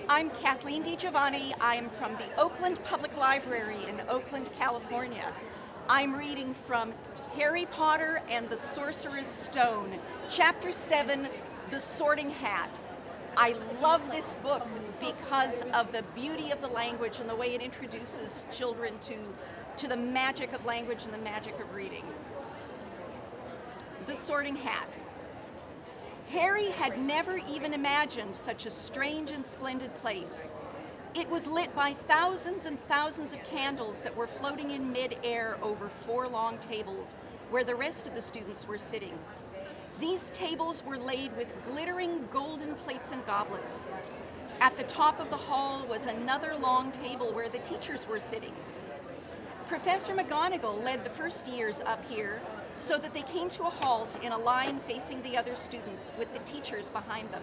I'm Kathleen Digiovanni. I am from the Oakland Public Library in Oakland, California. I'm reading from Harry Potter and the Sorcerer's Stone, Chapter 7, The Sorting Hat. I love this book because of the beauty of the language and the way it introduces children to the magic of language and the magic of reading. The Sorting Hat. Harry had never even imagined such a strange and splendid place. It was lit by thousands and thousands of candles that were floating in mid-air over 4 long tables where the rest of the students were sitting. These tables were laid with glittering golden plates and goblets. At the top of the hall was another long table where the teachers were sitting. Professor McGonagall led the first years up here so that they came to a halt in a line facing the other students with the teachers behind them.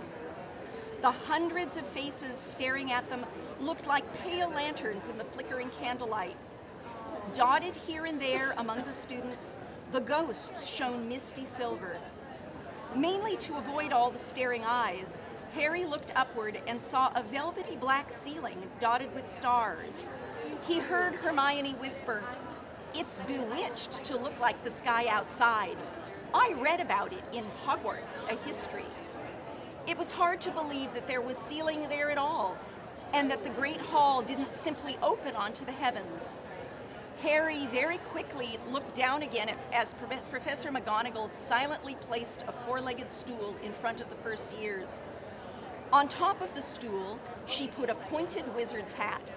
The hundreds of faces staring at them looked like pale lanterns in the flickering candlelight. Dotted here and there among the students, the ghosts shone misty silver. Mainly to avoid all the staring eyes, Harry looked upward and saw a velvety black ceiling dotted with stars. He heard Hermione whisper, "It's bewitched to look like the sky outside. I read about it in Hogwarts, a history." It was hard to believe that there was ceiling there at all, and that the great hall didn't simply open onto the heavens. Harry very quickly looked down again as Professor McGonagall silently placed a 4-legged stool in front of the first years. On top of the stool, she put a pointed wizard's hat.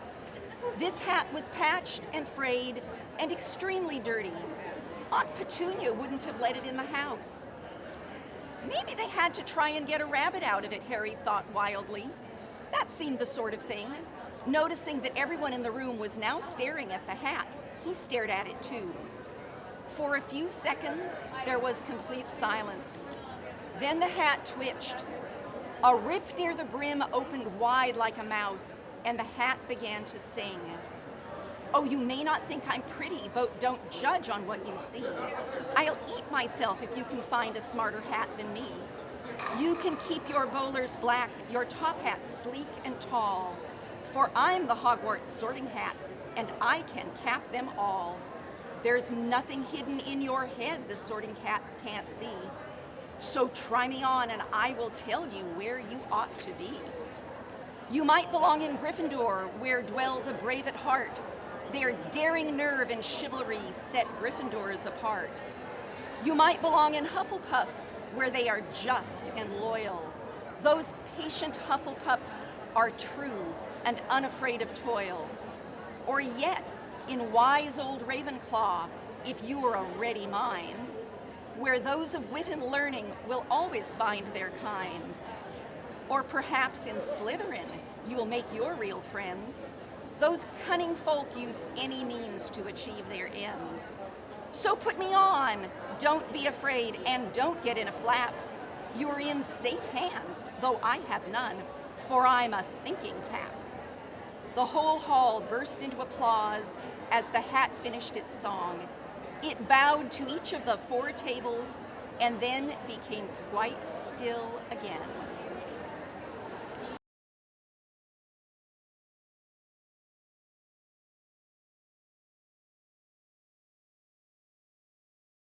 This hat was patched and frayed and extremely dirty. Aunt Petunia wouldn't have let it in the house. Maybe they had to try and get a rabbit out of it, Harry thought wildly. That seemed the sort of thing. Noticing that everyone in the room was now staring at the hat, he stared at it too. For a few seconds, there was complete silence. Then the hat twitched. A rip near the brim opened wide like a mouth, and the hat began to sing. "Oh, you may not think I'm pretty, but don't judge on what you see. I'll eat myself if you can find a smarter hat than me. You can keep your bowlers black, your top hats sleek and tall, for I'm the Hogwarts sorting hat, and I can cap them all. There's nothing hidden in your head the sorting hat can't see. So try me on and I will tell you where you ought to be. You might belong in Gryffindor, where dwell the brave at heart. Their daring nerve and chivalry set Gryffindors apart. You might belong in Hufflepuff, where they are just and loyal. Those patient Hufflepuffs are true and unafraid of toil. Or yet, in wise old Ravenclaw, if you are a ready mind, where those of wit and learning will always find their kind. Or perhaps in Slytherin, you will make your real friends. Those cunning folk use any means to achieve their ends. So put me on, don't be afraid, and don't get in a flap. You're in safe hands, though I have none, for I'm a thinking cap." The whole hall burst into applause as the hat finished its song. It bowed to each of the 4 tables and then became quite still again.